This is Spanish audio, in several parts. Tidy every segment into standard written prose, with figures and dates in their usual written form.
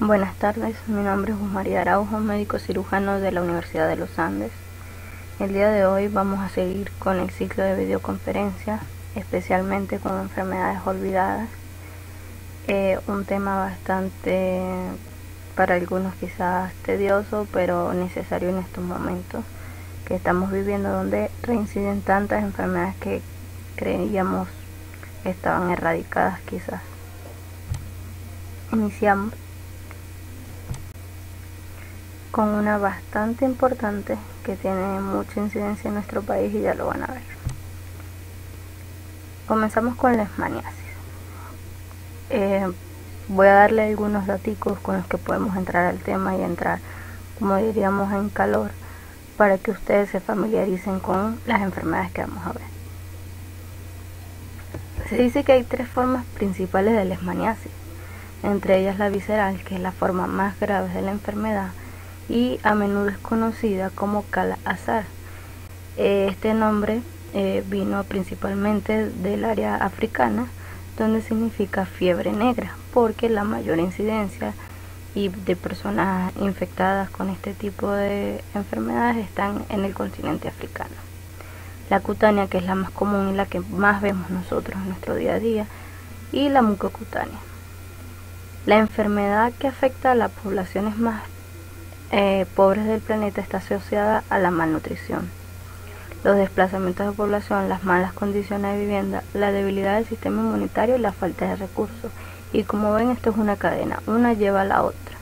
Buenas tardes, mi nombre es María Araujo, médico cirujano de la Universidad de los Andes. El día de hoy vamos a seguir con el ciclo de videoconferencias, especialmente con enfermedades olvidadas. Un tema bastante, para algunos quizás tedioso, pero necesario en estos momentos que estamos viviendo, donde reinciden tantas enfermedades que creíamos estaban erradicadas quizás. Iniciamos con una bastante importante que tiene mucha incidencia en nuestro país y ya lo van a ver. Comenzamos con la leishmaniasis. Voy a darle algunos daticos con los que podemos entrar al tema y entrar, como diríamos, en calor, para que ustedes se familiaricen con las enfermedades que vamos a ver. Se dice que hay tres formas principales de leishmaniasis, entre ellas la visceral, que es la forma más grave de la enfermedad y a menudo es conocida como Kala-Azar. Este nombre vino principalmente del área africana, donde significa fiebre negra, porque la mayor incidencia y de personas infectadas con este tipo de enfermedades están en el continente africano. La cutánea, que es la más común y la que más vemos nosotros en nuestro día a día, y la mucocutánea. La enfermedad que afecta a las poblaciones más pobres del planeta está asociada a la malnutrición, los desplazamientos de población, las malas condiciones de vivienda, la debilidad del sistema inmunitario y la falta de recursos. Y como ven, esto es una cadena, una lleva a la otra.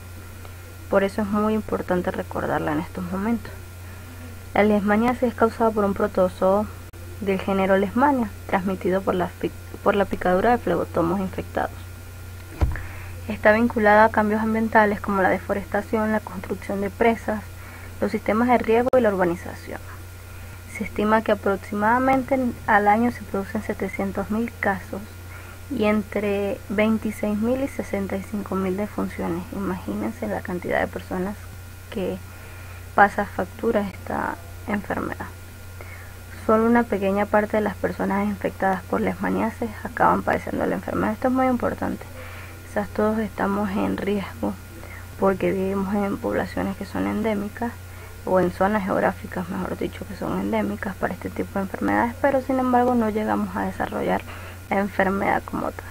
Por eso es muy importante recordarla en estos momentos. La leishmaniasis es causada por un protozoo del género Leishmania, transmitido por la picadura de flebotomos infectados. Está vinculada a cambios ambientales como la deforestación, la construcción de presas, los sistemas de riego y la urbanización. Se estima que aproximadamente al año se producen 700.000 casos y entre 26.000 y 65.000 defunciones. Imagínense la cantidad de personas que pasa factura a esta enfermedad. Solo una pequeña parte de las personas infectadas por leishmaniasis acaban padeciendo la enfermedad. Esto es muy importante. Quizás todos estamos en riesgo porque vivimos en poblaciones que son endémicas o en zonas geográficas, mejor dicho, que son endémicas para este tipo de enfermedades, pero sin embargo no llegamos a desarrollar la enfermedad como tal.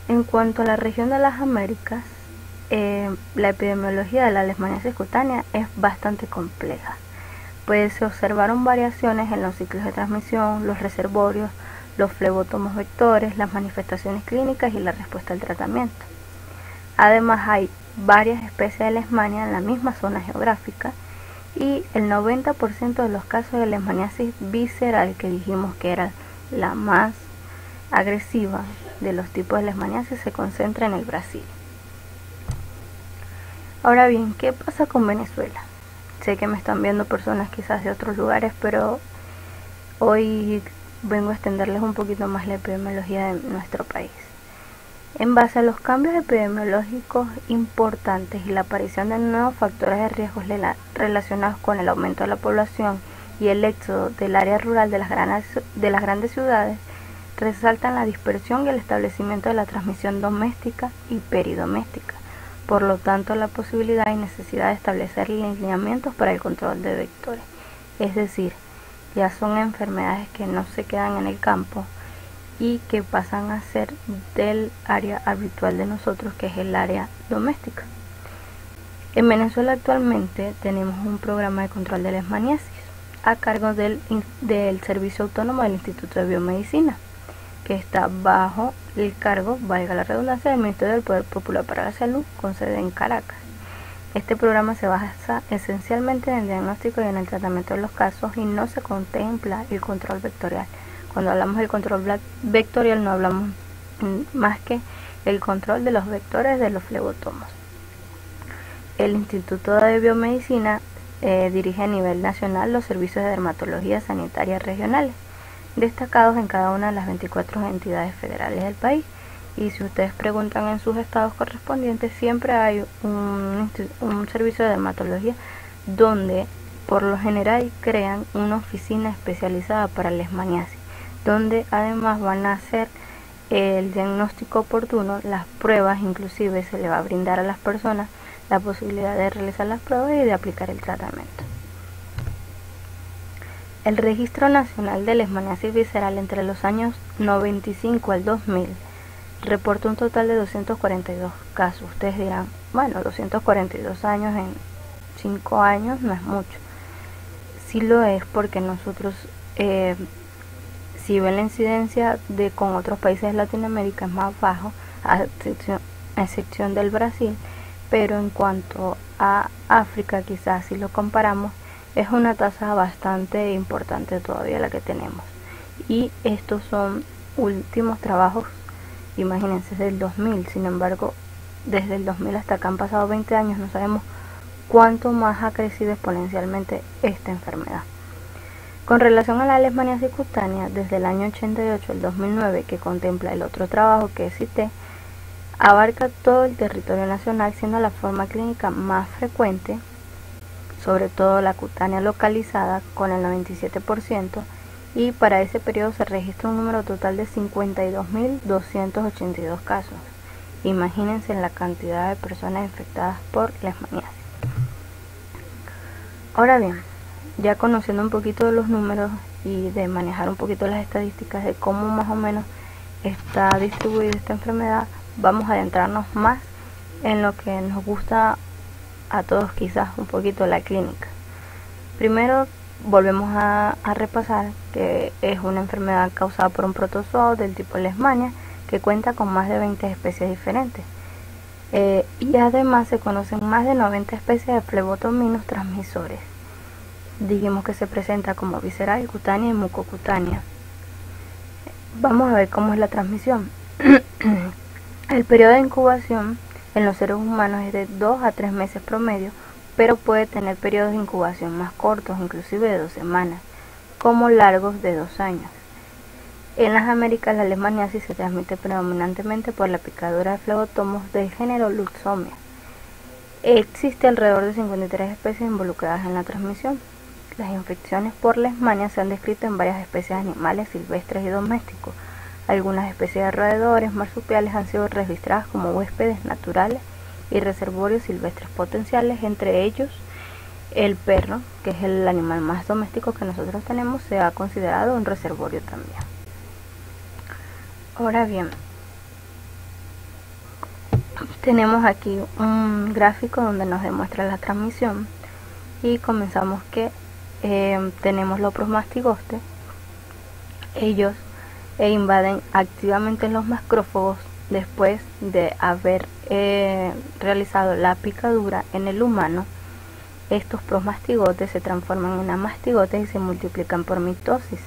En cuanto a la región de las Américas, la epidemiología de la leishmaniasis cutánea es bastante compleja, pues se observaron variaciones en los ciclos de transmisión, los reservorios, los flebotomos vectores, las manifestaciones clínicas y la respuesta al tratamiento. Además, hay varias especies de leishmania en la misma zona geográfica y el 90% de los casos de leishmaniasis visceral, que dijimos que era la más agresiva de los tipos de leishmaniasis, se concentra en el Brasil. Ahora bien, ¿qué pasa con Venezuela? Sé que me están viendo personas quizás de otros lugares, pero hoy vengo a extenderles un poquito más la epidemiología de nuestro país. En base a los cambios epidemiológicos importantes y la aparición de nuevos factores de riesgo relacionados con el aumento de la población y el éxodo del área rural de las grandes ciudades, resaltan la dispersión y el establecimiento de la transmisión doméstica y peridoméstica. Por lo tanto, la posibilidad y necesidad de establecer lineamientos para el control de vectores, es decir, ya son enfermedades que no se quedan en el campo y que pasan a ser del área habitual de nosotros, que es el área doméstica. En Venezuela actualmente tenemos un programa de control de leishmaniasis a cargo del Servicio Autónomo del Instituto de Biomedicina, que está bajo el cargo, valga la redundancia, del Ministerio del Poder Popular para la Salud, con sede en Caracas. Este programa se basa esencialmente en el diagnóstico y en el tratamiento de los casos y no se contempla el control vectorial. Cuando hablamos del control vectorial no hablamos más que el control de los vectores de los flebotomos. El Instituto de Biomedicina dirige a nivel nacional los servicios de dermatología sanitaria regionales, destacados en cada una de las 24 entidades federales del país. Y si ustedes preguntan en sus estados correspondientes, siempre hay un servicio de dermatología donde por lo general crean una oficina especializada para leishmaniasis, donde además van a hacer el diagnóstico oportuno, las pruebas, inclusive se le va a brindar a las personas la posibilidad de realizar las pruebas y de aplicar el tratamiento. El Registro Nacional de Leishmaniasis Visceral entre los años 95 al 2000 reportó un total de 242 casos. Ustedes dirán, bueno, 242 años en 5 años no es mucho. Sí lo es, porque nosotros, si ven la incidencia con otros países de Latinoamérica, es más bajo, a excepción del Brasil, pero en cuanto a África, quizás si lo comparamos, es una tasa bastante importante todavía la que tenemos. Y estos son últimos trabajos, imagínense, del 2000. Sin embargo, desde el 2000 hasta acá han pasado 20 años, no sabemos cuánto más ha crecido exponencialmente esta enfermedad. Con relación a la leishmaniasis cutánea, desde el año 88 al 2009, que contempla el otro trabajo que cité, abarca todo el territorio nacional, siendo la forma clínica más frecuente, sobre todo la cutánea localizada, con el 97%, y para ese periodo se registra un número total de 52.282 casos. Imagínense la cantidad de personas infectadas por leishmaniasis. Ahora bien, ya conociendo un poquito de los números y de manejar un poquito las estadísticas de cómo más o menos está distribuida esta enfermedad, vamos a adentrarnos más en lo que nos gusta a todos, quizás un poquito, la clínica. Primero volvemos a repasar que es una enfermedad causada por un protozoo del tipo Leishmania, que cuenta con más de 20 especies diferentes, y además se conocen más de 90 especies de flebotominos transmisores. Dijimos que se presenta como visceral, cutánea y mucocutánea. Vamos a ver cómo es la transmisión. El periodo de incubación en los seres humanos es de 2 a 3 meses promedio, pero puede tener periodos de incubación más cortos, inclusive de 2 semanas, como largos de 2 años. En las Américas, la leishmaniasis se transmite predominantemente por la picadura de flebotomos del género Luxomia. Existe alrededor de 53 especies involucradas en la transmisión. Las infecciones por leishmania se han descrito en varias especies animales silvestres y domésticos. Algunas especies de roedores marsupiales han sido registradas como huéspedes naturales y reservorios silvestres potenciales, entre ellos el perro, que es el animal más doméstico que nosotros tenemos, se ha considerado un reservorio también. Ahora bien, tenemos aquí un gráfico donde nos demuestra la transmisión y comenzamos que tenemos los promastigostes. Ellos invaden activamente los macrófagos después de haber realizado la picadura en el humano. Estos promastigotes se transforman en amastigotes y se multiplican por mitosis,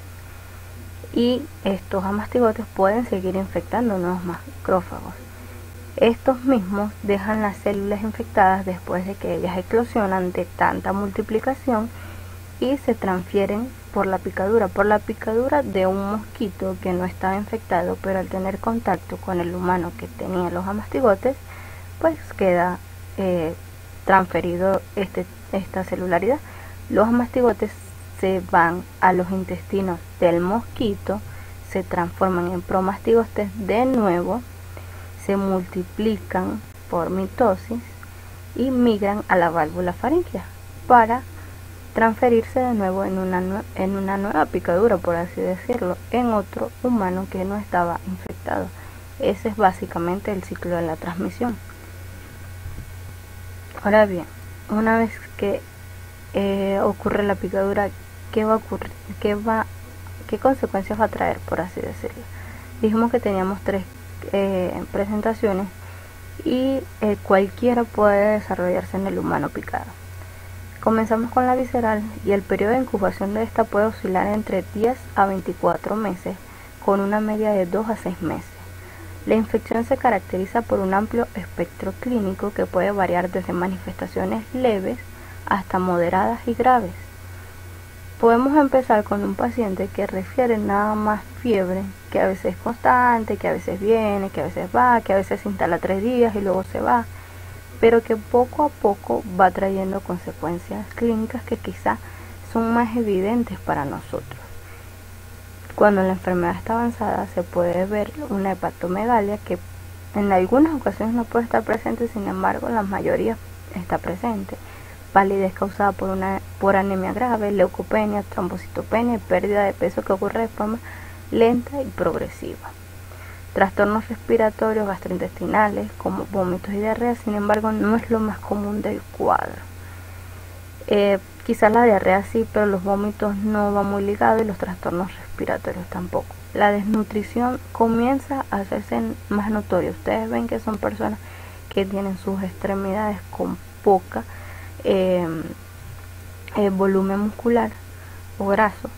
y estos amastigotes pueden seguir infectando nuevos macrófagos. Estos mismos dejan las células infectadas después de que ellas eclosionan de tanta multiplicación y se transfieren por la picadura de un mosquito que no estaba infectado, pero al tener contacto con el humano que tenía los amastigotes, pues queda transferido esta celularidad. Los amastigotes se van a los intestinos del mosquito, se transforman en promastigostes de nuevo, se multiplican por mitosis y migran a la válvula faríngea para transferirse de nuevo en una nueva picadura, por así decirlo, en otro humano que no estaba infectado. Ese es básicamente el ciclo de la transmisión. Ahora bien, una vez que ocurre la picadura, ¿qué va a ocurrir? ¿Qué consecuencias va a traer, por así decirlo? Dijimos que teníamos 3 presentaciones y cualquiera puede desarrollarse en el humano picado. Comenzamos con la visceral, y el periodo de incubación de esta puede oscilar entre 10 a 24 meses, con una media de 2 a 6 meses. La infección se caracteriza por un amplio espectro clínico que puede variar desde manifestaciones leves hasta moderadas y graves. Podemos empezar con un paciente que refiere nada más fiebre, que a veces es constante, que a veces viene, que a veces va, que a veces se instala 3 días y luego se va, pero que poco a poco va trayendo consecuencias clínicas que quizá son más evidentes para nosotros. Cuando la enfermedad está avanzada se puede ver una hepatomegalia que en algunas ocasiones no puede estar presente, sin embargo la mayoría está presente. Palidez causada por anemia grave, leucopenia, trombocitopenia y pérdida de peso que ocurre de forma lenta y progresiva. Trastornos respiratorios gastrointestinales como vómitos y diarrea, sin embargo, no es lo más común del cuadro. Quizás la diarrea sí, pero los vómitos no van muy ligados y los trastornos respiratorios tampoco. La desnutrición comienza a hacerse más notoria. Ustedes ven que son personas que tienen sus extremidades con poca volumen muscular o graso,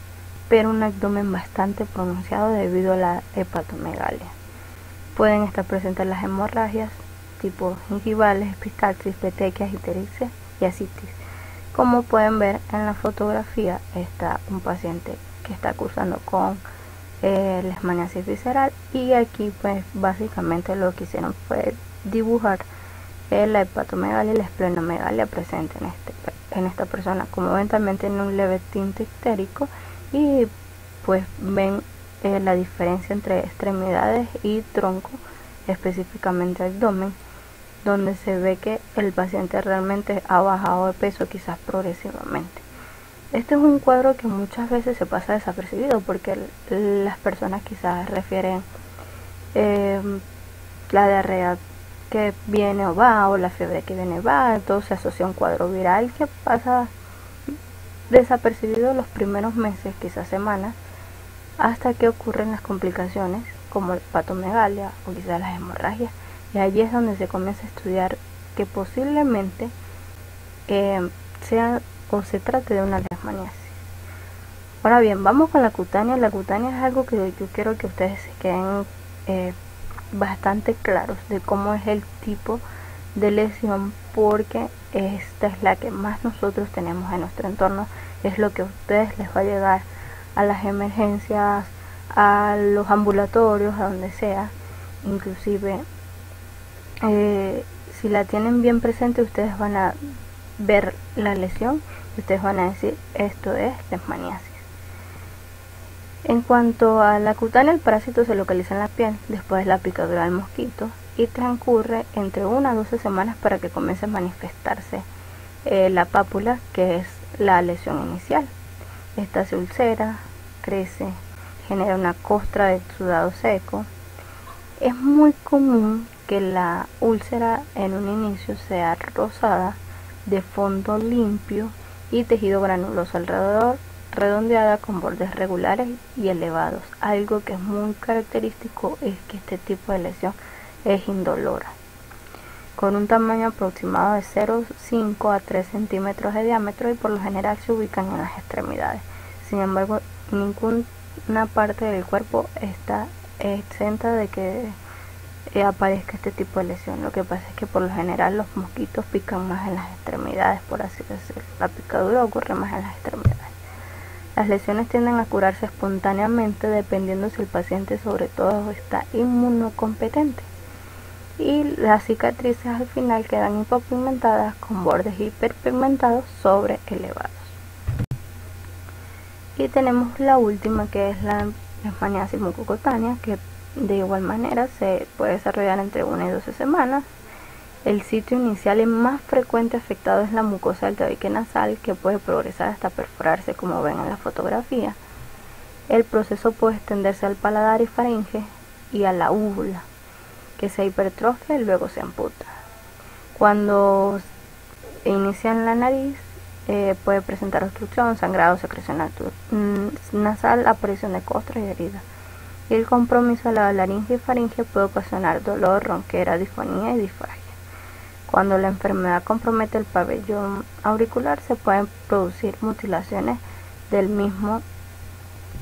pero un abdomen bastante pronunciado debido a la hepatomegalia. Pueden estar presentes las hemorragias tipo gingivales, epistaxis, petequias, ictericia y ascitis. Como pueden ver en la fotografía, está un paciente que está cursando con leishmaniasis visceral, y aquí pues básicamente lo que hicieron fue dibujar la hepatomegalia y la esplenomegalia presente en esta persona. Como ven, también tiene un leve tinte ictérico y pues ven la diferencia entre extremidades y tronco, específicamente abdomen, donde se ve que el paciente realmente ha bajado de peso, quizás progresivamente. Este es un cuadro que muchas veces se pasa desapercibido porque las personas quizás refieren la diarrea que viene o va, o la fiebre que viene o va, entonces se asocia a un cuadro viral que pasa desapercibido los primeros meses, quizás semanas, hasta que ocurren las complicaciones como la hepatomegalia o quizás las hemorragias, y allí es donde se comienza a estudiar que posiblemente sea o se trate de una leishmaniasis. Ahora bien, vamos con la cutánea. La cutánea es algo que yo quiero que ustedes se queden bastante claros de cómo es el tipo de lesión, porque esta es la que más nosotros tenemos en nuestro entorno, es lo que a ustedes les va a llegar a las emergencias, a los ambulatorios, a donde sea. Inclusive si la tienen bien presente, ustedes van a ver la lesión y ustedes van a decir esto es leishmaniasis. En cuanto a la cutánea, el parásito se localiza en la piel después de la picadura del mosquito y transcurre entre 1 a 12 semanas para que comience a manifestarse la pápula, que es la lesión inicial. Esta se ulcera, crece, genera una costra de exudado seco. Es muy común que la úlcera en un inicio sea rosada, de fondo limpio y tejido granuloso alrededor, redondeada con bordes regulares y elevados. Algo que es muy característico es que este tipo de lesión es indolora, con un tamaño aproximado de 0,5 a 3 centímetros de diámetro, y por lo general se ubican en las extremidades. Sin embargo, ninguna parte del cuerpo está exenta de que aparezca este tipo de lesión. Lo que pasa es que por lo general los mosquitos pican más en las extremidades, por así decirlo. La picadura ocurre más en las extremidades. Las lesiones tienden a curarse espontáneamente dependiendo si el paciente sobre todo está inmunocompetente, y las cicatrices al final quedan hipopigmentadas con bordes hiperpigmentados sobre elevados. Y tenemos la última, que es la leishmaniasis mucocutánea, que de igual manera se puede desarrollar entre 1 y 12 semanas. El sitio inicial y más frecuente afectado es la mucosa del tabique nasal, que puede progresar hasta perforarse, como ven en la fotografía. El proceso puede extenderse al paladar y faringe y a la úvula, que se hipertrofia y luego se amputa. Cuando inicia en la nariz, puede presentar obstrucción, sangrado, secreción nasal, aparición de costras y heridas. Y el compromiso de la laringe y faringe puede ocasionar dolor, ronquera, disfonía y disfagia. Cuando la enfermedad compromete el pabellón auricular, se pueden producir mutilaciones del mismo,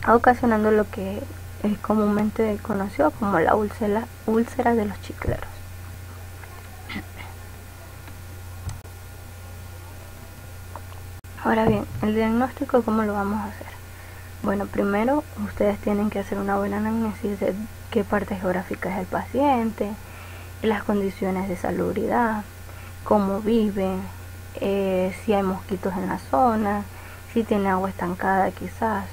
ocasionando lo que es comúnmente conocido como la úlcera de los chicleros. Ahora bien, el diagnóstico, ¿cómo lo vamos a hacer? Bueno, primero ustedes tienen que hacer una buena anamnesis de qué parte geográfica es el paciente, las condiciones de salubridad, cómo vive, si hay mosquitos en la zona, si tiene agua estancada quizás,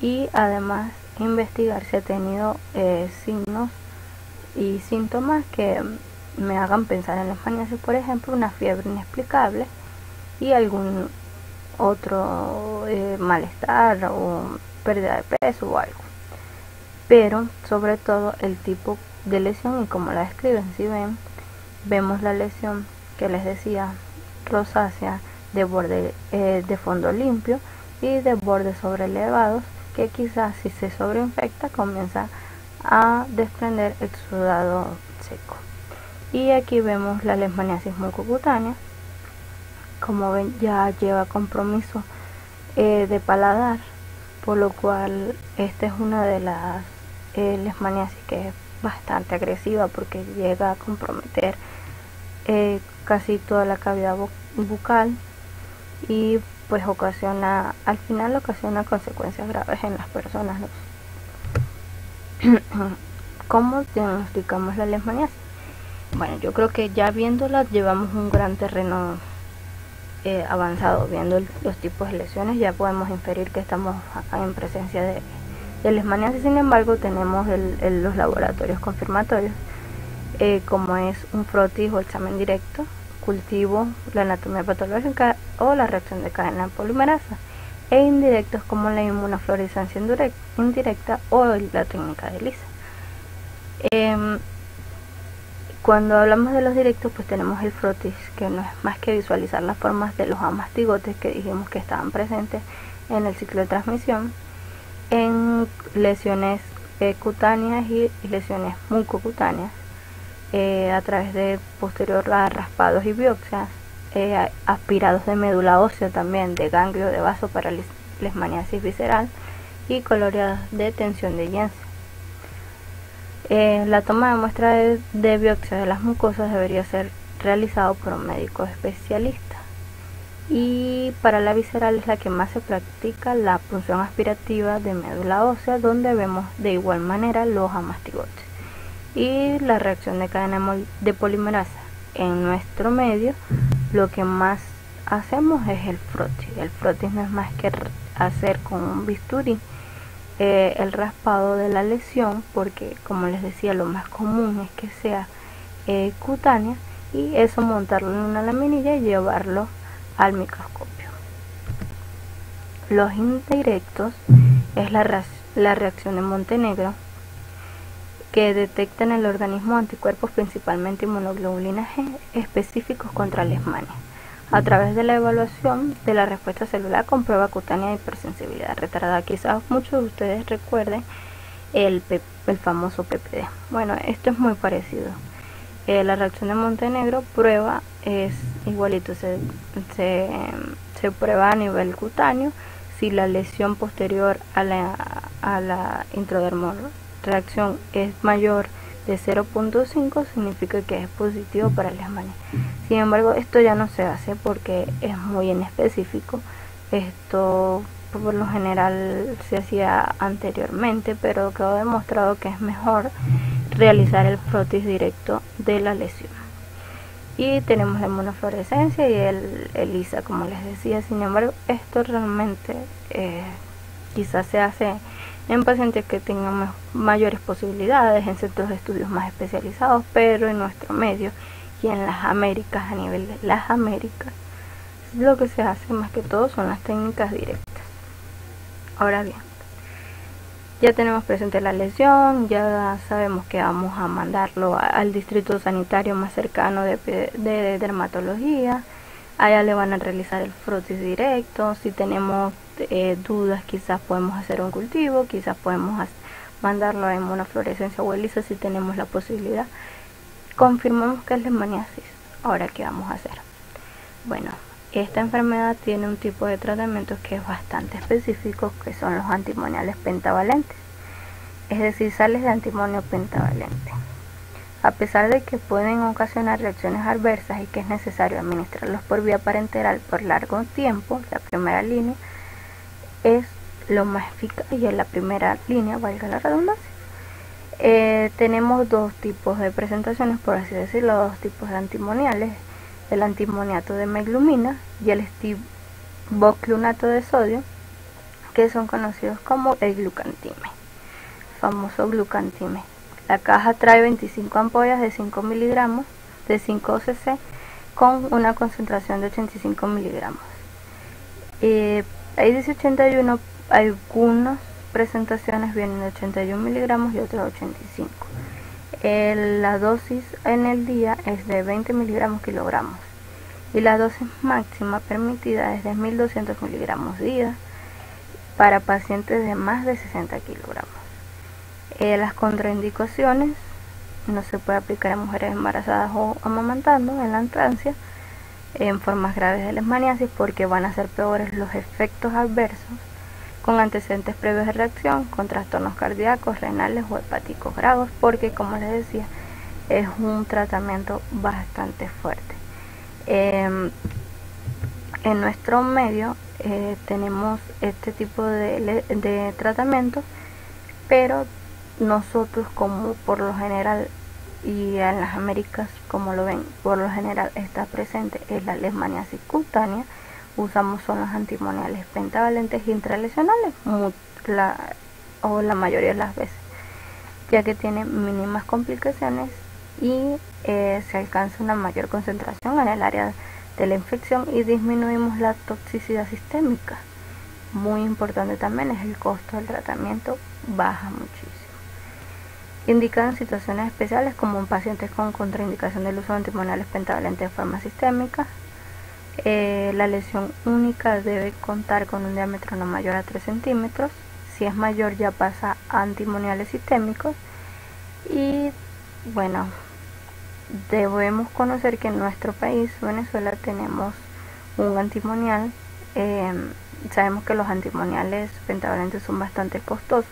y además investigar si ha tenido signos y síntomas que me hagan pensar en leishmaniasis, por ejemplo, una fiebre inexplicable y algún otro malestar o pérdida de peso o algo. Pero sobre todo el tipo de lesión y cómo la describen. Si vemos la lesión que les decía, rosácea, de borde de fondo limpio y de bordes sobreelevados, que quizás si se sobreinfecta comienza a desprender exudado seco. Y aquí vemos la leishmaniasis mucocutánea. Como ven, ya lleva compromiso de paladar, por lo cual esta es una de las leishmaniasis que es bastante agresiva porque llega a comprometer casi toda la cavidad bucal y pues al final ocasiona consecuencias graves en las personas, ¿no? ¿Cómo diagnosticamos la leishmaniasis? Bueno, yo creo que ya viéndola llevamos un gran terreno avanzado. Viendo los tipos de lesiones ya podemos inferir que estamos en presencia de leishmaniasis. Sin embargo, tenemos los laboratorios confirmatorios, como es un frotis o examen directo, cultivo, la anatomía patológica o la reacción de cadena polimerasa, e indirectos como la inmunofluorescencia indirecta o la técnica de ELISA. Cuando hablamos de los directos, pues tenemos el frotis, que no es más que visualizar las formas de los amastigotes que dijimos que estaban presentes en el ciclo de transmisión en lesiones cutáneas y lesiones mucocutáneas, a través de posterior a raspados y biopsias, aspirados de médula ósea también, de ganglio de vaso para leishmaniasis visceral y coloreados de tensión de Jensen. La toma de muestra de biopsia de las mucosas debería ser realizado por un médico especialista, y para la visceral es la que más se practica la punción aspirativa de médula ósea, donde vemos de igual manera los amastigotes. Y la reacción de cadena de polimerasa en nuestro medio, lo que más hacemos es el frotis. El frotis no es más que hacer con un bisturí el raspado de la lesión, porque como les decía, lo más común es que sea cutánea, y eso montarlo en una laminilla y llevarlo al microscopio. Los indirectos es la reacción de Montenegro, que detecta en el organismo anticuerpos, principalmente inmunoglobulinas G, específicos contra la leishmania, a través de la evaluación de la respuesta celular con prueba cutánea de hipersensibilidad retardada. Quizás muchos de ustedes recuerden el famoso PPD. Bueno, esto es muy parecido. La reacción de Montenegro prueba es igualito, se prueba a nivel cutáneo. Si la lesión posterior a la intradermal reacción es mayor de 0.5, significa que es positivo para la leishmania. Sin embargo, esto ya no se hace porque es muy inespecífico. Esto por lo general se hacía anteriormente, pero quedó demostrado que es mejor realizar el frotis directo de la lesión. Y tenemos la inmunofluorescencia y el ELISA, como les decía. Sin embargo, esto realmente quizás se hace en pacientes que tengan mayores posibilidades, en centros de estudios más especializados, pero en nuestro medio y en las Américas, a nivel de las Américas, lo que se hace más que todo son las técnicas directas. Ahora bien, ya tenemos presente la lesión, ya sabemos que vamos a mandarlo al distrito sanitario más cercano de dermatología. Allá le van a realizar el frotis directo. Si tenemos dudas, quizás podemos hacer un cultivo, quizás podemos mandarlo a inmunofluorescencia o ELISA si tenemos la posibilidad. Confirmamos que es leishmaniasis. Ahora, ¿qué vamos a hacer? Bueno, esta enfermedad tiene un tipo de tratamiento que es bastante específico, que son los antimoniales pentavalentes, es decir, sales de antimonio pentavalente. A pesar de que pueden ocasionar reacciones adversas y que es necesario administrarlos por vía parenteral por largo tiempo, la primera línea es lo más eficaz y en la primera línea, valga la redundancia. Tenemos dos tipos de presentaciones, por así decirlo, dos tipos de antimoniales: el antimoniato de meglumina y el estiboclunato de sodio, que son conocidos como el glucantime. famoso Glucantime. La caja trae 25 ampollas de 5 miligramos de 5 cc con una concentración de 85 miligramos. Ahí dice 81, algunas presentaciones vienen de 81 miligramos y otras 85. La dosis en el día es de 20 miligramos kilogramos y la dosis máxima permitida es de 1200 miligramos día para pacientes de más de 60 kilogramos. Las contraindicaciones: no se puede aplicar a mujeres embarazadas o amamantando en la lactancia en formas graves de leishmaniasis porque van a ser peores los efectos adversos con antecedentes previos de reacción con trastornos cardíacos, renales o hepáticos graves, porque como les decía es un tratamiento bastante fuerte. En nuestro medio tenemos este tipo de tratamiento, pero nosotros, como por lo general y en las Américas, como lo ven, por lo general está presente en la leishmaniasis cutánea, usamos son los antimoniales pentavalentes intralesionales la mayoría de las veces, ya que tienen mínimas complicaciones y se alcanza una mayor concentración en el área de la infección y disminuimos la toxicidad sistémica. Muy importante también es el costo del tratamiento, baja muchísimo. Indicado en situaciones especiales como en pacientes con contraindicación del uso de antimoniales pentavalentes de forma sistémica. La lesión única debe contar con un diámetro no mayor a 3 centímetros. Si es mayor ya pasa a antimoniales sistémicos. Y bueno, debemos conocer que en nuestro país, Venezuela, tenemos un antimonial. Sabemos que los antimoniales pentavalentes son bastante costosos,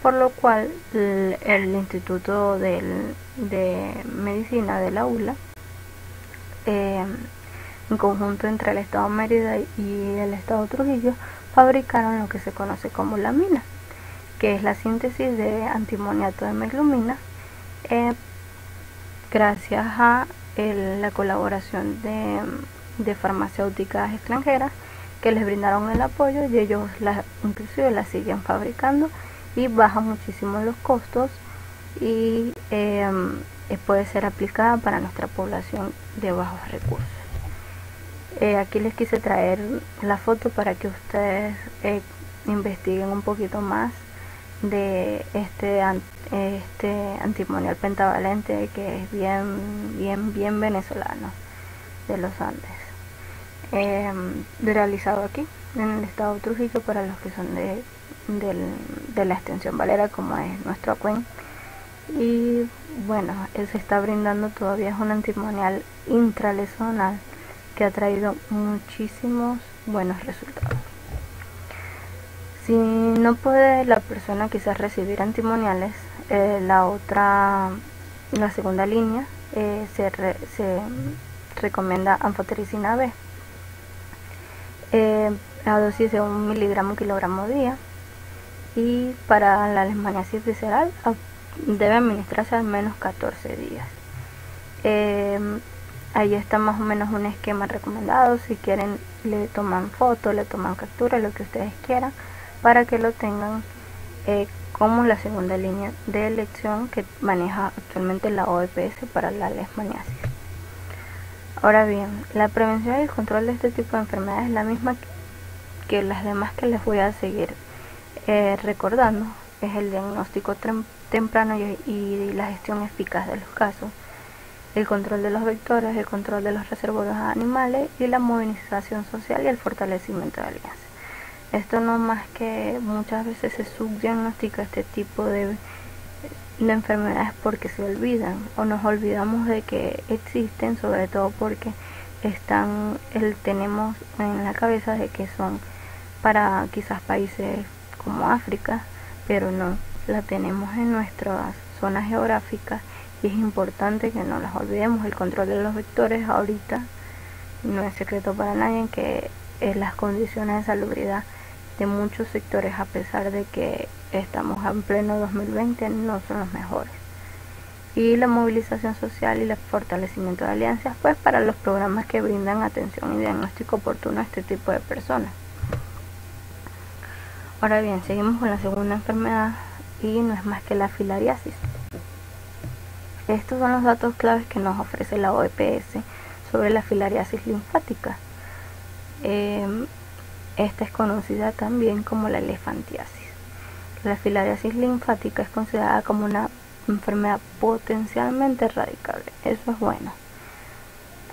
por lo cual el Instituto de Medicina de la ULA, en conjunto entre el Estado Mérida y el Estado Trujillo, fabricaron lo que se conoce como lamina, que es la síntesis de antimoniato de meglumina, gracias a la colaboración de farmacéuticas extranjeras que les brindaron el apoyo, y ellos inclusive la siguen fabricando y baja muchísimo los costos y puede ser aplicada para nuestra población de bajos recursos. Aquí les quise traer la foto para que ustedes investiguen un poquito más de este antimonial pentavalente, que es bien venezolano, de los Andes, realizado aquí en el estado de Trujillo para los que son de la extensión Valera, como es nuestro Acuén. Y bueno, se está brindando todavía, es un antimonial intralesional que ha traído muchísimos buenos resultados. Si no puede la persona quizás recibir antimoniales, la segunda línea, se recomienda anfotericina B, a dosis de 1 miligramo kilogramo día, y para la leishmaniasis visceral debe administrarse al menos 14 días. Ahí está más o menos un esquema recomendado. Si quieren le toman foto, le toman captura, lo que ustedes quieran, para que lo tengan como la segunda línea de elección que maneja actualmente la OPS para la leishmaniasis. Ahora bien, la prevención y el control de este tipo de enfermedades es la misma que las demás que les voy a seguir recordando. Es el diagnóstico temprano y la gestión eficaz de los casos, el control de los vectores, el control de los reservorios animales y la movilización social y el fortalecimiento de alianzas. Esto no más que muchas veces se subdiagnostica este tipo de enfermedades porque se olvidan o nos olvidamos de que existen, sobre todo porque tenemos en la cabeza de que son para quizás países como África, pero no, la tenemos en nuestras zonas geográficas y es importante que no las olvidemos. El control de los vectores ahorita no es secreto para nadie que las condiciones de salubridad de muchos sectores, a pesar de que estamos en pleno 2020, no son los mejores. Y la movilización social y el fortalecimiento de alianzas, pues para los programas que brindan atención y diagnóstico oportuno a este tipo de personas. Ahora bien, seguimos con la segunda enfermedad y no es más que la filariasis. Estos son los datos claves que nos ofrece la OPS sobre la filariasis linfática. Esta es conocida también como la elefantiasis. La filariasis linfática es considerada como una enfermedad potencialmente erradicable. Eso es bueno.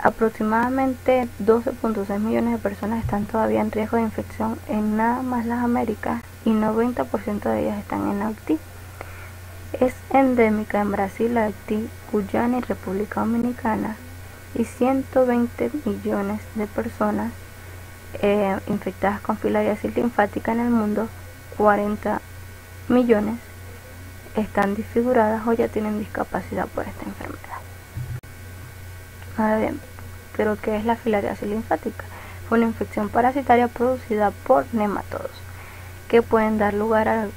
Aproximadamente 12.6 millones de personas están todavía en riesgo de infección en nada más las Américas y 90% de ellas están en Haití. Es endémica en Brasil, Haití, Guyana y República Dominicana, y 120 millones de personas infectadas con filariasis linfática en el mundo. 40 millones están desfiguradas o ya tienen discapacidad por esta enfermedad. Ahora bien, ¿pero qué es la filariasis linfática? Es una infección parasitaria producida por nematodos que pueden dar lugar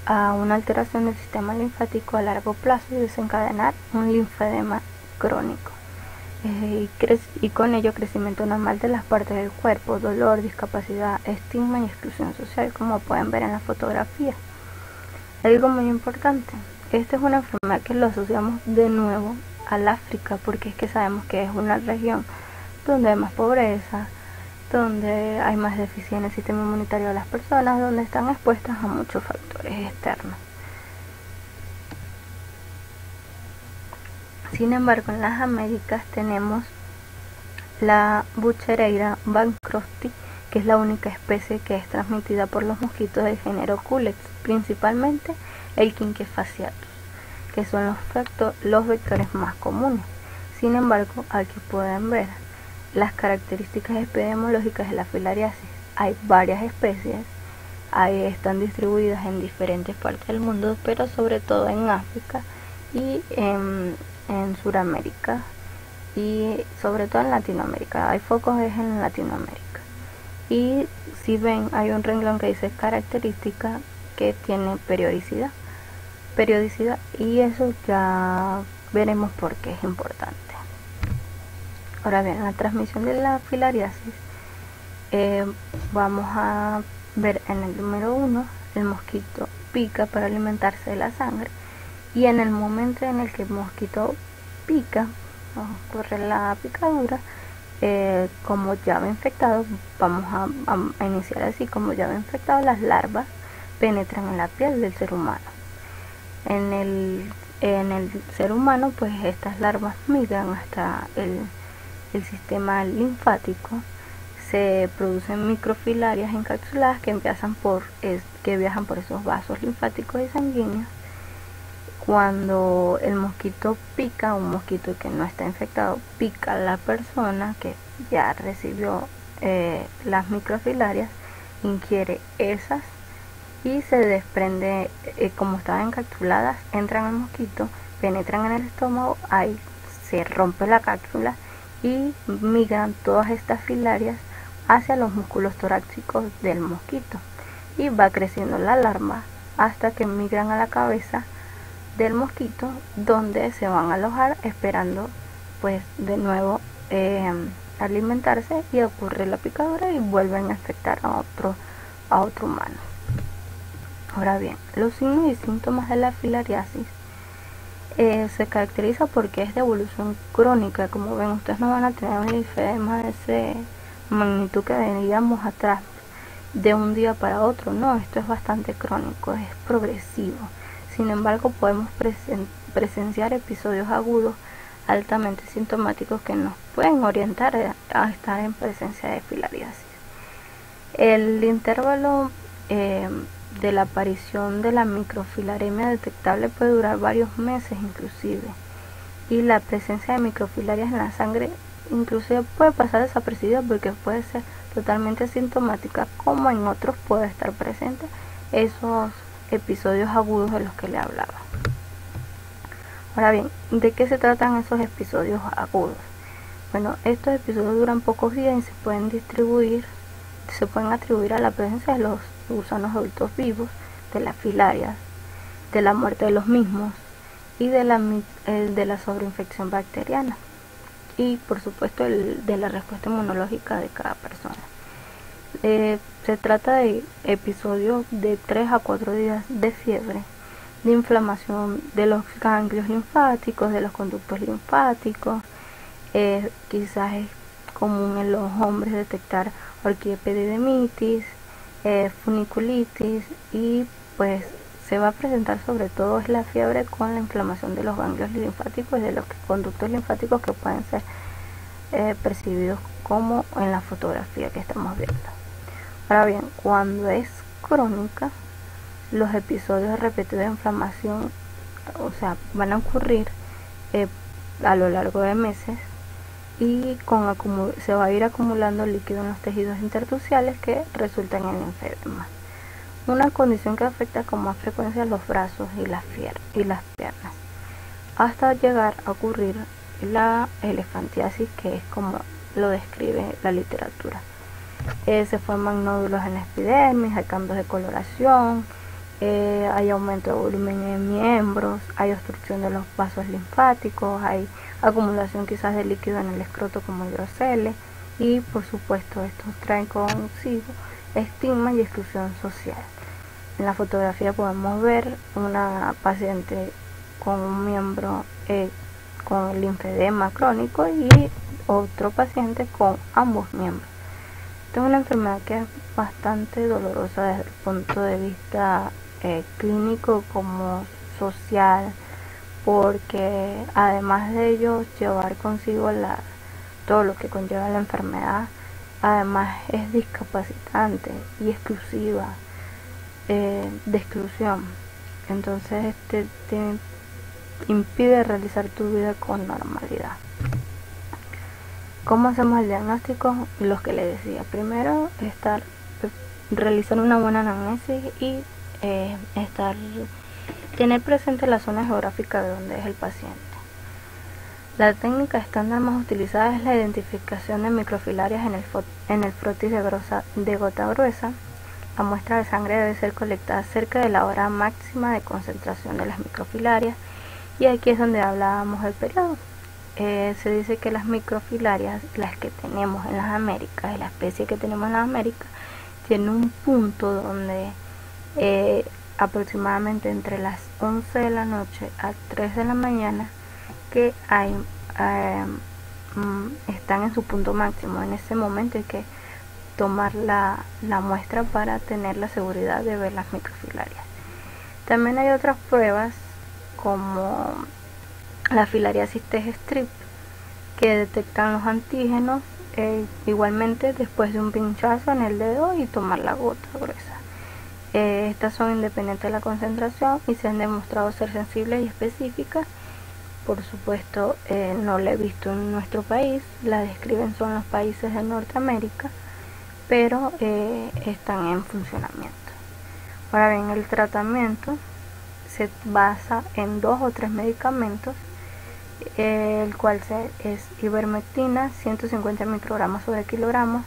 a una alteración del sistema linfático a largo plazo y desencadenar un linfedema crónico. Y con ello crecimiento normal de las partes del cuerpo, dolor, discapacidad, estigma y exclusión social, como pueden ver en la fotografía. Algo muy importante, esta es una enfermedad que lo asociamos de nuevo al África, porque es que sabemos que es una región donde hay más pobreza, donde hay más deficiencia en el sistema inmunitario de las personas, donde están expuestas a muchos factores externos. Sin embargo, en las Américas tenemos la Buchereria bancrofti, que es la única especie que es transmitida por los mosquitos del género Culex, principalmente el Quinque fasciatus, que son los vectores más comunes. Sin embargo, aquí pueden ver las características epidemiológicas de la filariasis. Hay varias especies, están distribuidas en diferentes partes del mundo, pero sobre todo en África y en Sudamérica y sobre todo en Latinoamérica. Hay focos en Latinoamérica. Y si ven, hay un renglón que dice característica, que tiene periodicidad, y eso ya veremos por qué es importante. Ahora bien, la transmisión de la filariasis, vamos a ver en el número 1, el mosquito pica para alimentarse de la sangre, y en el momento en el que el mosquito pica, ocurre la picadura, como llave infectado, vamos a iniciar así, como llave infectado, las larvas penetran en la piel del ser humano. En el ser humano, pues estas larvas migran hasta el sistema linfático, se producen microfilarias encapsuladas que viajan por esos vasos linfáticos y sanguíneos. Cuando el mosquito pica, un mosquito que no está infectado, pica a la persona que ya recibió las microfilarias, ingiere esas y se desprende, como estaban encapsuladas, entran al mosquito, penetran en el estómago, ahí se rompe la cápsula y migran todas estas filarias hacia los músculos torácicos del mosquito, y va creciendo la larva hasta que migran a la cabeza del mosquito, donde se van a alojar esperando pues de nuevo alimentarse, y ocurre la picadura y vuelven a infectar a otro humano. Ahora bien, los signos y síntomas de la filariasis se caracteriza porque es de evolución crónica. Como ven, ustedes no van a tener un linfedema de esa magnitud que veníamos atrás de un día para otro, no, esto es bastante crónico, es progresivo. Sin embargo, podemos presenciar episodios agudos altamente sintomáticos que nos pueden orientar a estar en presencia de filariasis. El intervalo de la aparición de la microfilaremia detectable puede durar varios meses inclusive, y la presencia de microfilarias en la sangre inclusive puede pasar desapercibida porque puede ser totalmente asintomática, como en otros puede estar presente esos episodios agudos de los que le hablaba. Ahora bien, ¿de qué se tratan esos episodios agudos? Bueno, estos episodios duran pocos días y se pueden atribuir a la presencia de los gusanos adultos vivos, de las filarias, de la muerte de los mismos y de la sobreinfección bacteriana, y por supuesto de la respuesta inmunológica de cada persona. Se trata de episodios de 3 a 4 días de fiebre, de inflamación de los ganglios linfáticos, de los conductos linfáticos. Quizás es común en los hombres detectar orquiepididimitis, funiculitis, y pues se va a presentar sobre todo es la fiebre con la inflamación de los ganglios linfáticos y de los conductos linfáticos que pueden ser percibidos como en la fotografía que estamos viendo. Ahora bien, cuando es crónica, los episodios repetidos de inflamación, van a ocurrir a lo largo de meses, y se va a ir acumulando líquido en los tejidos intersticiales que resultan en linfedema, una condición que afecta con más frecuencia los brazos y las piernas, hasta llegar a ocurrir la elefantiasis, que es como lo describe la literatura. Se forman nódulos en la epidermis, hay cambios de coloración, hay aumento de volumen en miembros, hay obstrucción de los vasos linfáticos, hay acumulación quizás de líquido en el escroto como hidrocele, y por supuesto estos traen consigo estigma y exclusión social. En la fotografía podemos ver una paciente con un miembro con linfedema crónico y otro paciente con ambos miembros. Esta es una enfermedad que es bastante dolorosa desde el punto de vista clínico como social, porque además de ello llevar consigo todo lo que conlleva la enfermedad, además es discapacitante y exclusiva, de exclusión. Entonces te impide realizar tu vida con normalidad. ¿Cómo hacemos el diagnóstico? Los que les decía, primero realizar una buena anamnesis y tener presente la zona geográfica de donde es el paciente. La técnica estándar más utilizada es la identificación de microfilarias en el frotis de gota gruesa. La muestra de sangre debe ser colectada cerca de la hora máxima de concentración de las microfilarias, y aquí es donde hablábamos del periodo. Se dice que las microfilarias, las que tenemos en las Américas, la especie que tenemos en las Américas, tiene un punto donde aproximadamente entre las 11 de la noche a 3 de la mañana que están en su punto máximo. En ese momento hay que tomar la muestra para tener la seguridad de ver las microfilarias. También hay otras pruebas como la filariasis test strip, que detectan los antígenos igualmente después de un pinchazo en el dedo y tomar la gota gruesa. Estas son independientes de la concentración y se han demostrado ser sensibles y específicas. Por supuesto, no la he visto en nuestro país, la describen son los países de Norteamérica, pero están en funcionamiento. Ahora bien, el tratamiento se basa en 2 o 3 medicamentos, el cual es ivermectina 150 microgramos sobre kilogramos,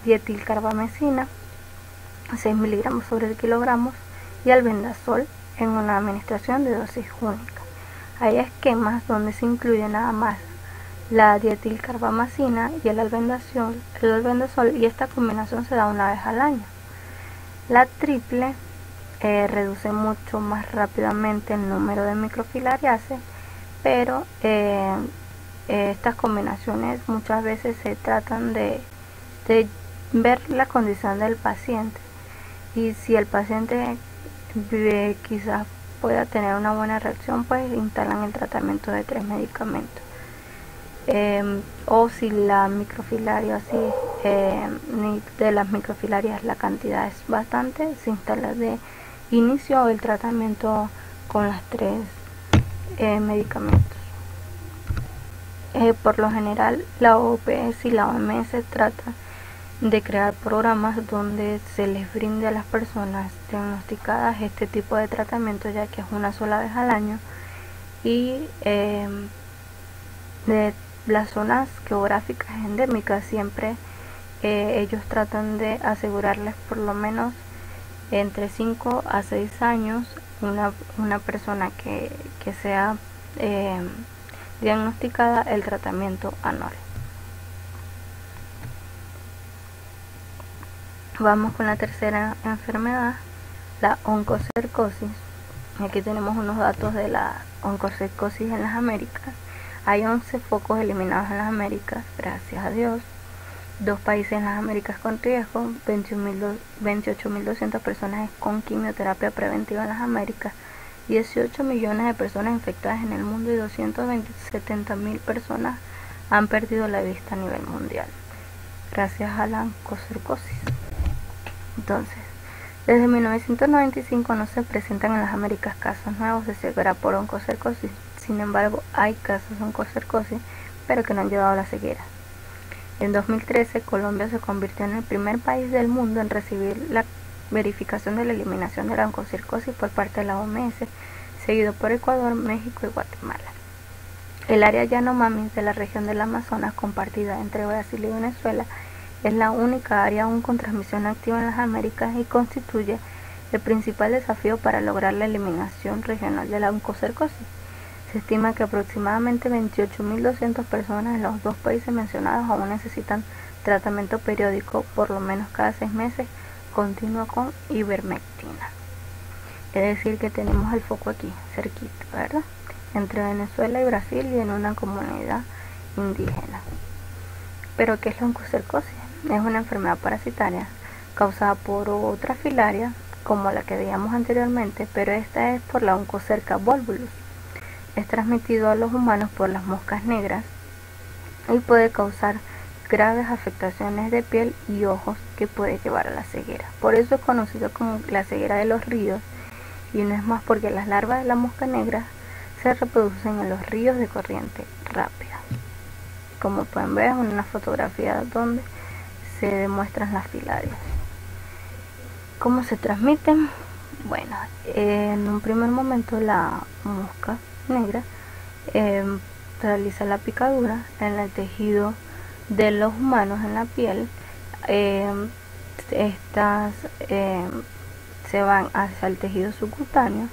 dietilcarbamecina 6 miligramos sobre kilogramos y albendazol en una administración de dosis única. Hay esquemas donde se incluye nada más la dietilcarbamecina y el albendazol, y esta combinación se da una vez al año. La triple reduce mucho más rápidamente el número de microfilariases, pero estas combinaciones muchas veces se tratan de ver la condición del paciente, y si el paciente quizás pueda tener una buena reacción, pues instalan el tratamiento de 3 medicamentos. O si la microfilaria de las microfilarias la cantidad es bastante, se instala de inicio el tratamiento con las 3 medicamentos. Por lo general la OPS y la OMS trata de crear programas donde se les brinde a las personas diagnosticadas este tipo de tratamiento, ya que es una sola vez al año, y de las zonas geográficas endémicas siempre ellos tratan de asegurarles por lo menos entre 5 a 6 años una persona que sea diagnosticada el tratamiento anual. Vamos con la tercera enfermedad, la oncocercosis. Aquí tenemos unos datos de la oncocercosis en las Américas. Hay 11 focos eliminados en las Américas, gracias a Dios. 2 países en las Américas con riesgo, 28.200 personas con quimioterapia preventiva en las Américas, 18 millones de personas infectadas en el mundo y 270.000 personas han perdido la vista a nivel mundial, gracias a la oncocercosis. Entonces, desde 1995 no se presentan en las Américas casos nuevos de ceguera por oncocercosis. Sin embargo, hay casos de oncocercosis, pero que no han llevado a la ceguera. En 2013, Colombia se convirtió en el primer país del mundo en recibir la verificación de la eliminación de la oncocercosis por parte de la OMS, seguido por Ecuador, México y Guatemala. El área Yanomami de la región del Amazonas, compartida entre Brasil y Venezuela, es la única área aún con transmisión activa en las Américas y constituye el principal desafío para lograr la eliminación regional de la oncocercosis. Se estima que aproximadamente 28.200 personas en los 2 países mencionados aún necesitan tratamiento periódico, por lo menos cada 6 meses, continuo con ivermectina. Es decir, que tenemos el foco aquí, cerquita, ¿verdad? Entre Venezuela y Brasil y en una comunidad indígena. ¿Pero qué es la oncocercosis? Es una enfermedad parasitaria causada por otra filaria, como la que veíamos anteriormente, pero esta es por la Onchocerca volvulus. Es transmitido a los humanos por las moscas negras y puede causar graves afectaciones de piel y ojos que puede llevar a la ceguera. Por eso es conocido como la ceguera de los ríos, y no es más porque las larvas de la mosca negra se reproducen en los ríos de corriente rápida. Como pueden ver, es una fotografía donde se demuestran las filarias. ¿Cómo se transmiten? Bueno, en un primer momento la mosca negra realiza la picadura en el tejido de los humanos, en la piel. Estas se van hacia el tejido subcutáneo.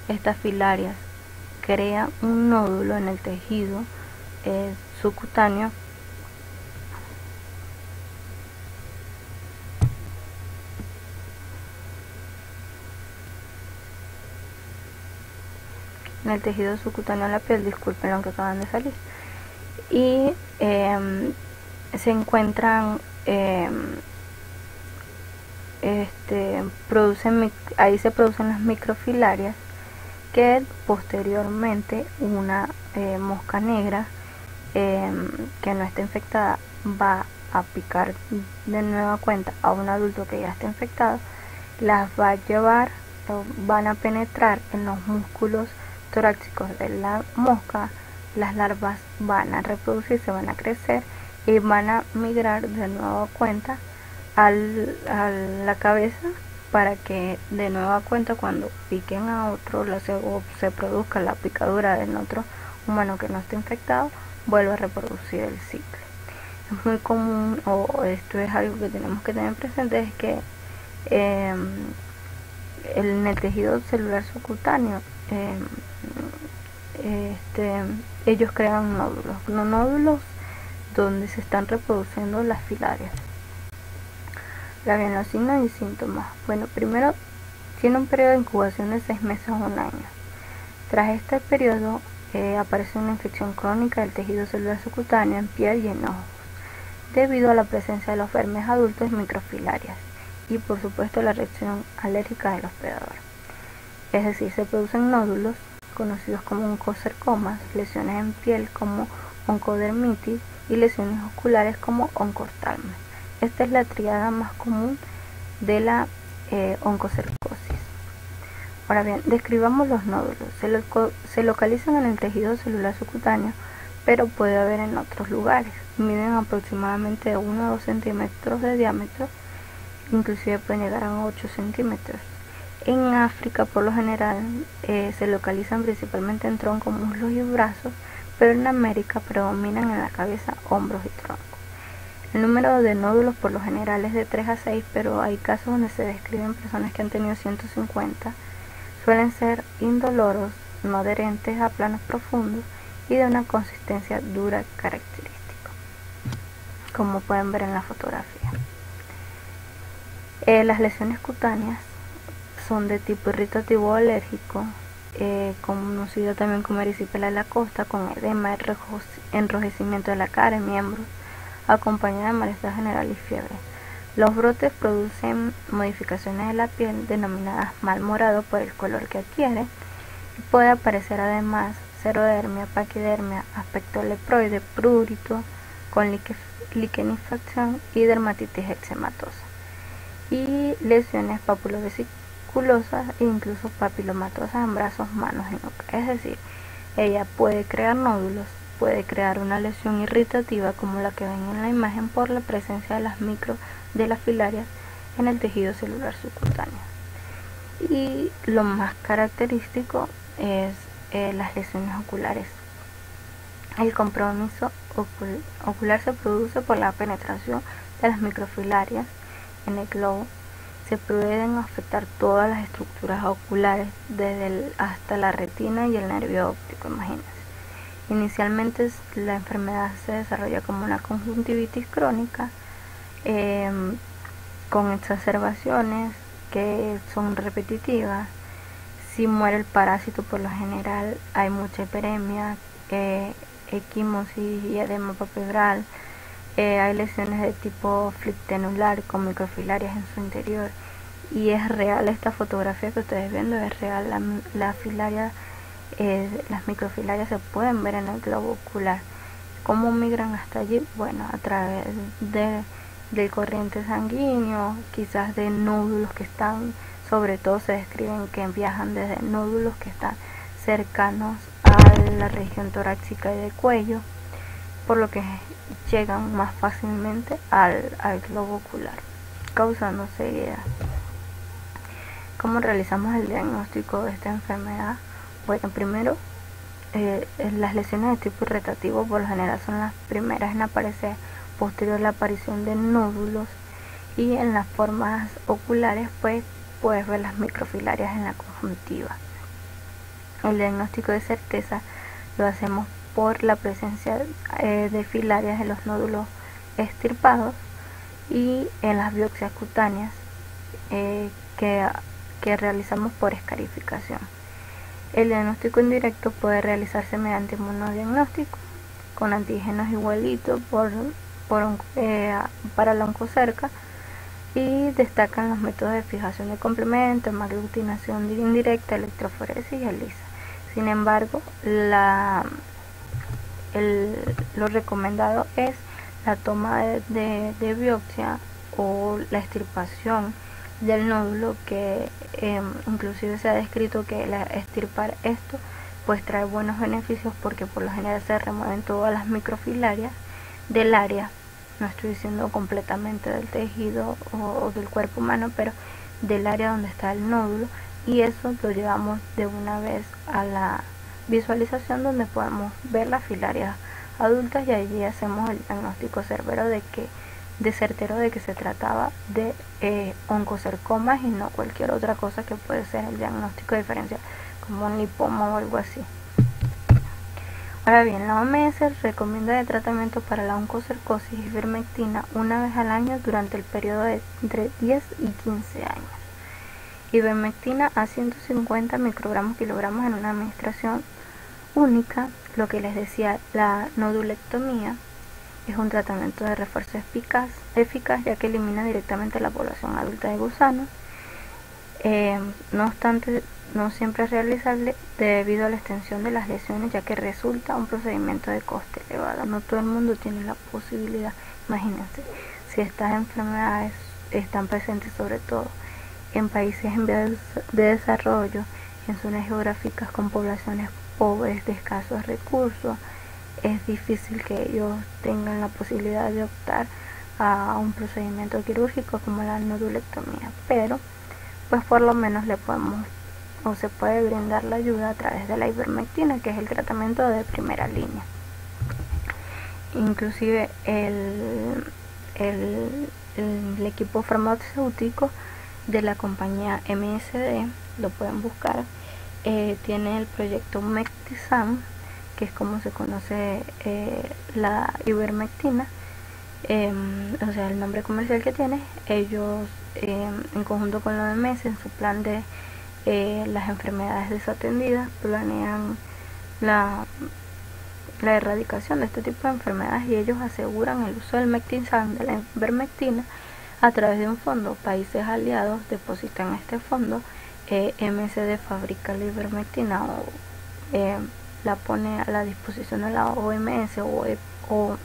Estas filarias crean un nódulo en el tejido subcutáneo de la piel, disculpen lo que acaban de salir, y se encuentran ahí se producen las microfilarias que posteriormente una mosca negra que no está infectada va a picar de nueva cuenta a un adulto que ya está infectado, las va a llevar, van a penetrar en los músculos torácicos de la mosca. Las larvas van a reproducirse, van a crecer y van a migrar de nueva cuenta a la cabeza, para que de nueva cuenta cuando piquen a otro o se produzca la picadura en otro humano que no esté infectado, vuelva a reproducir el ciclo. Es muy común, o esto es algo que tenemos que tener presente, es que en el tejido celular subcutáneo ellos crean nódulos donde se están reproduciendo las filarias. Ahora bien, los signos y síntomas. Bueno, primero tiene un periodo de incubación de 6 meses a 1 año. Tras este periodo aparece una infección crónica del tejido celular subcutáneo en piel y en ojos, debido a la presencia de los vermes adultos microfilarias y por supuesto la reacción alérgica del hospedador. Es decir, se producen nódulos conocidos como oncocercomas, lesiones en piel como oncodermitis y lesiones oculares como oncortalma. Esta es la tríada más común de la oncocercosis. Ahora bien, describamos los nódulos. Se localizan en el tejido celular subcutáneo, pero puede haber en otros lugares. Miden aproximadamente de 1 a 2 centímetros de diámetro, inclusive pueden llegar a 8 centímetros. En África, por lo general, se localizan principalmente en tronco, muslos y brazos, pero en América predominan en la cabeza, hombros y tronco. El número de nódulos por lo general es de 3 a 6, pero hay casos donde se describen personas que han tenido 150. Suelen ser indoloros, no adherentes a planos profundos y de una consistencia dura característica, como pueden ver en la fotografía. Las lesiones cutáneas son de tipo irritativo o alérgico, conocido también como erisipela de la costa, con edema, enrojecimiento de la cara y miembros, acompañado de malestar general y fiebre. Los brotes producen modificaciones de la piel denominadas mal morado por el color que adquiere, y puede aparecer además xerodermia, paquidermia, aspecto leproide, prurito con liquefacción y dermatitis eczematosa, y lesiones papulosas e incluso papilomatosas en brazos, manos y nuca. Es decir, ella puede crear nódulos, puede crear una lesión irritativa como la que ven en la imagen por la presencia de las filarias en el tejido celular subcutáneo. Y lo más característico es las lesiones oculares. El compromiso ocular se produce por la penetración de las microfilarias en el globo. Se pueden afectar todas las estructuras oculares, hasta la retina y el nervio óptico, imagínense. Inicialmente la enfermedad se desarrolla como una conjuntivitis crónica, con exacerbaciones que son repetitivas. Si muere el parásito, por lo general hay mucha hiperemia, equimosis y edema papebral. Hay lesiones de tipo flictenular con microfilarias en su interior, y es real esta fotografía que ustedes viendo, es real. La filaria, las microfilarias se pueden ver en el globo ocular. ¿Cómo migran hasta allí? Bueno, a través del corriente sanguíneo, quizás de nódulos que están, sobre todo se describen que viajan desde nódulos que están cercanos a la región torácica y del cuello, por lo que llegan más fácilmente al globo ocular, causando ceguera. ¿Cómo realizamos el diagnóstico de esta enfermedad? Bueno, primero, las lesiones de tipo irritativo por lo general son las primeras en aparecer, posterior a la aparición de nódulos, y en las formas oculares pues puedes ver las microfilarias en la conjuntiva. El diagnóstico de certeza lo hacemos por la presencia de filarias en los nódulos extirpados y en las biopsias cutáneas que realizamos por escarificación. El diagnóstico indirecto puede realizarse mediante inmunodiagnóstico con antígenos igualitos para la oncocerca, y destacan los métodos de fijación de complemento, hemaglutinación indirecta, electroforesis y ELISA. Sin embargo, lo recomendado es la toma de biopsia o la extirpación del nódulo, que inclusive se ha descrito que extirpar esto pues trae buenos beneficios, porque por lo general se remueven todas las microfilarias del área, no estoy diciendo completamente del tejido o del cuerpo humano, pero del área donde está el nódulo, y eso lo llevamos de una vez a la visualización donde podemos ver las filarias adultas, y allí hacemos el diagnóstico certero de que se trataba de oncocercomas y no cualquier otra cosa que puede ser el diagnóstico diferencial, como un lipoma o algo así. Ahora bien, la OMS recomienda el tratamiento para la oncocercosis ivermectina una vez al año durante el periodo de entre 10 y 15 años. Ivermectina a 150 microgramos kilogramos en una administración única. Lo que les decía, la nodulectomía es un tratamiento de refuerzo eficaz, ya que elimina directamente la población adulta de gusanos. No obstante, no siempre es realizable debido a la extensión de las lesiones, ya que resulta un procedimiento de coste elevado. No todo el mundo tiene la posibilidad. Imagínense, si estas enfermedades están presentes sobre todo en países en vías de desarrollo, en zonas geográficas con poblaciones pobres de escasos recursos, es difícil que ellos tengan la posibilidad de optar a un procedimiento quirúrgico como la nodulectomía, pero pues por lo menos se puede brindar la ayuda a través de la ivermectina, que es el tratamiento de primera línea. Inclusive el equipo farmacéutico de la compañía MSD, lo pueden buscar, tiene el proyecto Mectisam, que es como se conoce la ivermectina, o sea, el nombre comercial que tiene. Ellos en conjunto con la OMS, en su plan de las enfermedades desatendidas planean la erradicación de este tipo de enfermedades, y ellos aseguran el uso del Mectinsan, de la ivermectina, a través de un fondo. Países aliados depositan este fondo, MSD fabrica la ivermectina o la pone a la disposición de la OMS u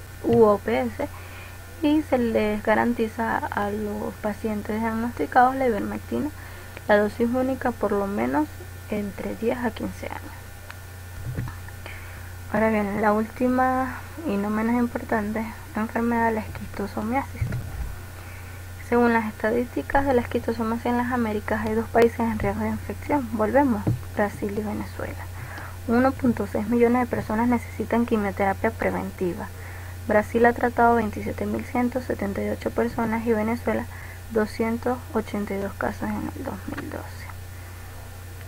OPS, y se les garantiza a los pacientes diagnosticados la ivermectina, la dosis única, por lo menos entre 10 a 15 años. Ahora bien, la última y no menos importante enfermedad, la esquistosomiasis. Según las estadísticas de la esquistosomiasis en las Américas, hay 2 países en riesgo de infección. Volvemos, Brasil y Venezuela. 1.6 millones de personas necesitan quimioterapia preventiva. Brasil ha tratado 27.178 personas y Venezuela 282 casos en el 2012.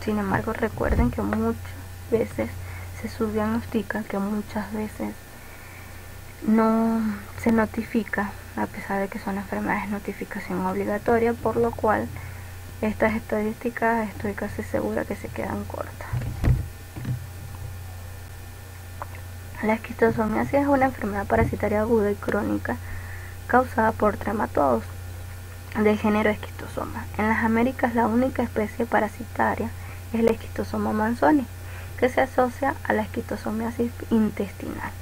Sin embargo, recuerden que muchas veces se subdiagnostica, que muchas veces no se notifica, a pesar de que son enfermedades de notificación obligatoria, por lo cual estas estadísticas estoy casi segura que se quedan cortas. La esquistosomiasis es una enfermedad parasitaria aguda y crónica causada por trematodos del género Schistosoma. En las Américas, la única especie parasitaria es el Schistosoma manzoni, que se asocia a la esquistosomiasis intestinal.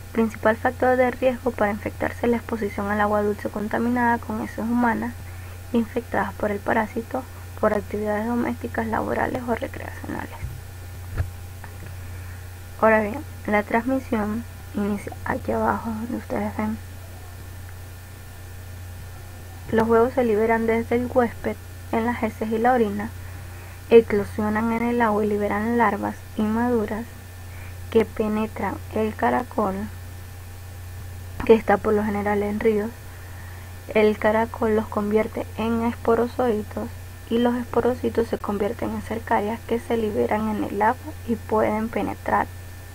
El principal factor de riesgo para infectarse es la exposición al agua dulce contaminada con heces humanas infectadas por el parásito por actividades domésticas, laborales o recreacionales. Ahora bien, la transmisión inicia aquí abajo, donde ustedes ven. Los huevos se liberan desde el huésped en las heces y la orina, eclosionan en el agua y liberan larvas inmaduras que penetran el caracol, que está por lo general en ríos. El caracol los convierte en esporocitos y los esporocitos se convierten en cercarias que se liberan en el agua y pueden penetrar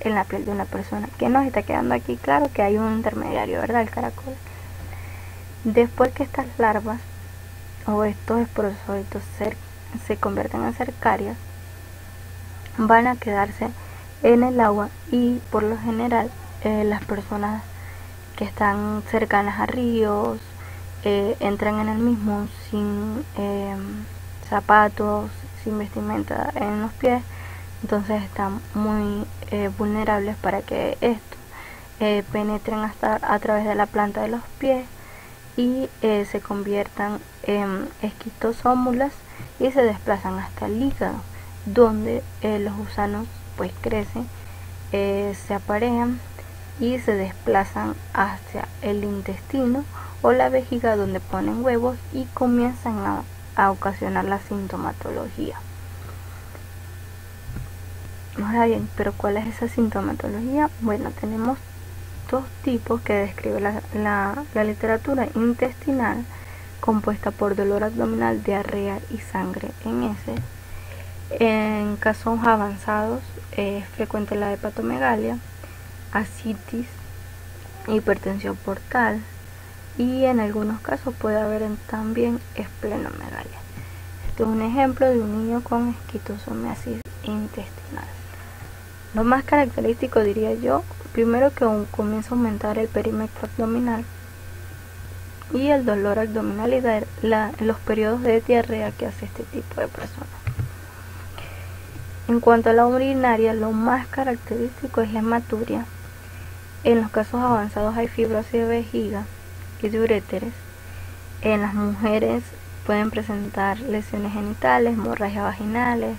en la piel de una persona. Que nos está quedando aquí claro que hay un intermediario, ¿verdad? El caracol. Después que estas larvas o estos esporocitos se convierten en cercarias, van a quedarse en el agua, y por lo general las personas que están cercanas a ríos entran en el mismo sin zapatos, sin vestimenta en los pies, entonces están muy vulnerables para que esto penetren hasta a través de la planta de los pies y se conviertan en esquistosómulas y se desplazan hasta el hígado, donde los gusanos pues crecen, se aparean y se desplazan hacia el intestino o la vejiga, donde ponen huevos y comienzan a ocasionar la sintomatología. Ahora bien, ¿pero cuál es esa sintomatología? Bueno, tenemos 2 tipos que describe la literatura: intestinal, compuesta por dolor abdominal, diarrea y sangre en heces. En casos avanzados es frecuente la hepatomegalia, ascitis, hipertensión portal, y en algunos casos puede haber también esplenomegalia. Este es un ejemplo de un niño con esquistosomiasis intestinal. Lo más característico, diría yo, primero que comienza a aumentar el perímetro abdominal y el dolor abdominal y los periodos de diarrea que hace este tipo de personas. En cuanto a la urinaria, lo más característico es la hematuria. En los casos avanzados hay fibrosis de vejiga y de uréteres. En las mujeres pueden presentar lesiones genitales, hemorragias vaginales,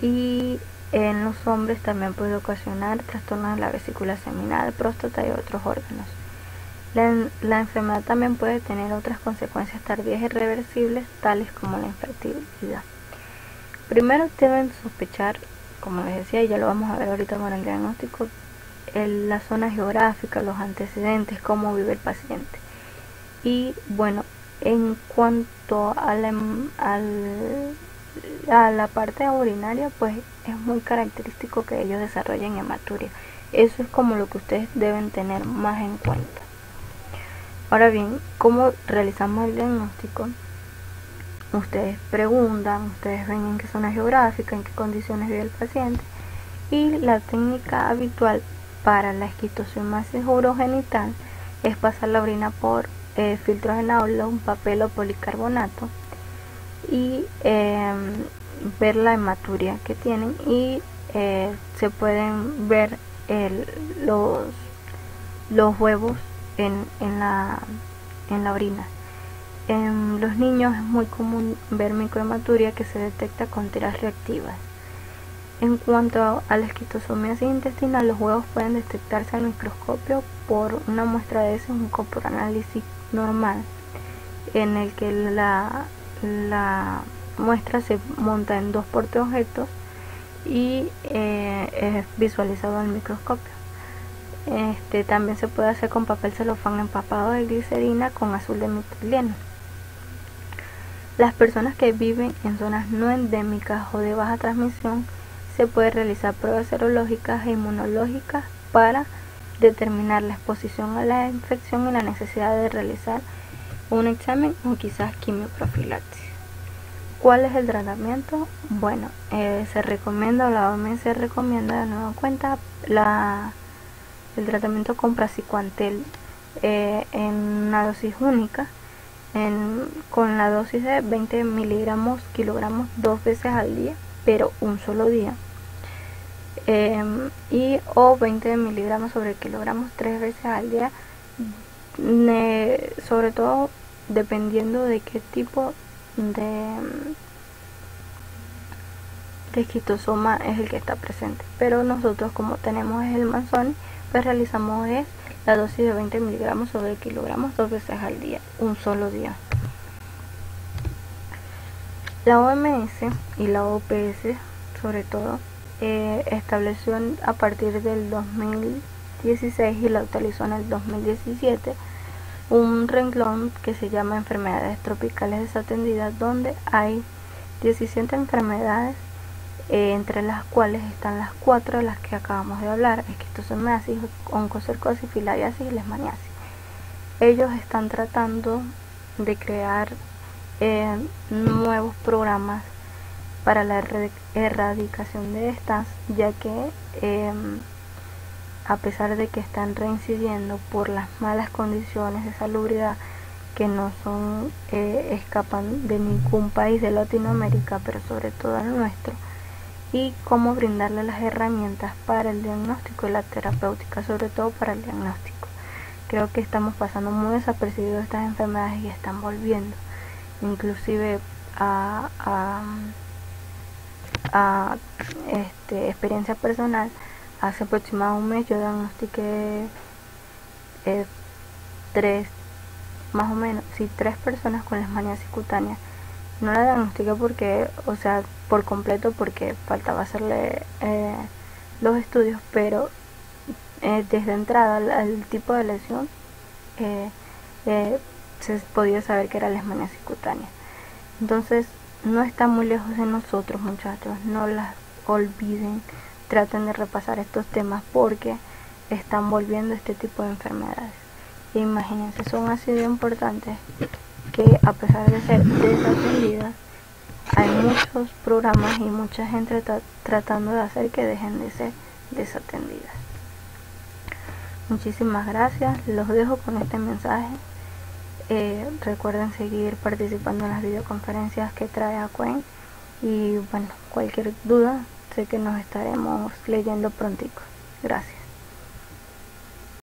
y en los hombres también puede ocasionar trastornos de la vesícula seminal, próstata y otros órganos. La enfermedad también puede tener otras consecuencias tardías e irreversibles, tales como la infertilidad. Primero deben sospechar, como les decía, y ya lo vamos a ver ahorita con el diagnóstico, la zona geográfica, los antecedentes, cómo vive el paciente. Y bueno, en cuanto a la parte urinaria, pues es muy característico que ellos desarrollen hematuria. Eso es como lo que ustedes deben tener más en cuenta. Ahora bien, ¿cómo realizamos el diagnóstico? Ustedes preguntan, ustedes ven en qué zona geográfica, en qué condiciones vive el paciente, y la técnica habitual para la esquistosomiasis urogenital es pasar la orina por filtros en aula, un papel o policarbonato, y ver la hematuria que tienen, y se pueden ver los huevos en la orina. En los niños es muy común ver microhematuria que se detecta con tiras reactivas. En cuanto a la esquistosomiasis intestinal, los huevos pueden detectarse al microscopio por una muestra de heces, un coproanálisis normal, en el que la muestra se monta en 2 portaobjetos y es visualizado al microscopio. También se puede hacer con papel celofán empapado de glicerina con azul de metileno. Las personas que viven en zonas no endémicas o de baja transmisión, se puede realizar pruebas serológicas e inmunológicas para determinar la exposición a la infección y la necesidad de realizar un examen o quizás quimioprofilaxis. ¿Cuál es el tratamiento? Bueno, se recomienda, o la OMS recomienda de nueva cuenta, el tratamiento con praziquantel en una dosis única, con la dosis de 20 miligramos kilogramos 2 veces al día, pero un solo día, o 20 miligramos sobre kilogramos 3 veces al día, sobre todo dependiendo de qué tipo de esquistosoma es el que está presente. Pero nosotros, como tenemos el Manzoni, pues realizamos la dosis de 20 miligramos sobre kilogramos 2 veces al día, un solo día. La OMS y la OPS, sobre todo, estableció a partir del 2016 y la actualizó en el 2017 un renglón que se llama enfermedades tropicales desatendidas, donde hay 17 enfermedades, entre las cuales están las 4 de las que acabamos de hablar: esquistosomiasis, oncocercosis, filariasis y leishmaniasis. Ellos están tratando de crear nuevos programas para la erradicación de estas, ya que a pesar de que están reincidiendo por las malas condiciones de salubridad que no son escapan de ningún país de Latinoamérica, pero sobre todo el nuestro, y cómo brindarle las herramientas para el diagnóstico y la terapéutica, sobre todo para el diagnóstico. Creo que estamos pasando muy desapercibidos estas enfermedades y están volviendo, inclusive a experiencia personal. Hace aproximadamente un mes yo diagnostiqué 3 personas con leishmaniasis cutánea. No la diagnostiqué porque, por completo, porque faltaba hacerle los estudios, pero desde entrada el tipo de lesión se podía saber que era leishmaniasis cutánea. Entonces no está muy lejos de nosotros, muchachos, no las olviden, traten de repasar estos temas porque están volviendo este tipo de enfermedades. Imagínense, son así de importantes que, a pesar de ser desatendidas, hay muchos programas y mucha gente tratando de hacer que dejen de ser desatendidas. Muchísimas gracias, los dejo con este mensaje. Recuerden seguir participando en las videoconferencias que trae Acuen, y bueno, cualquier duda, sé que nos estaremos leyendo prontico. Gracias.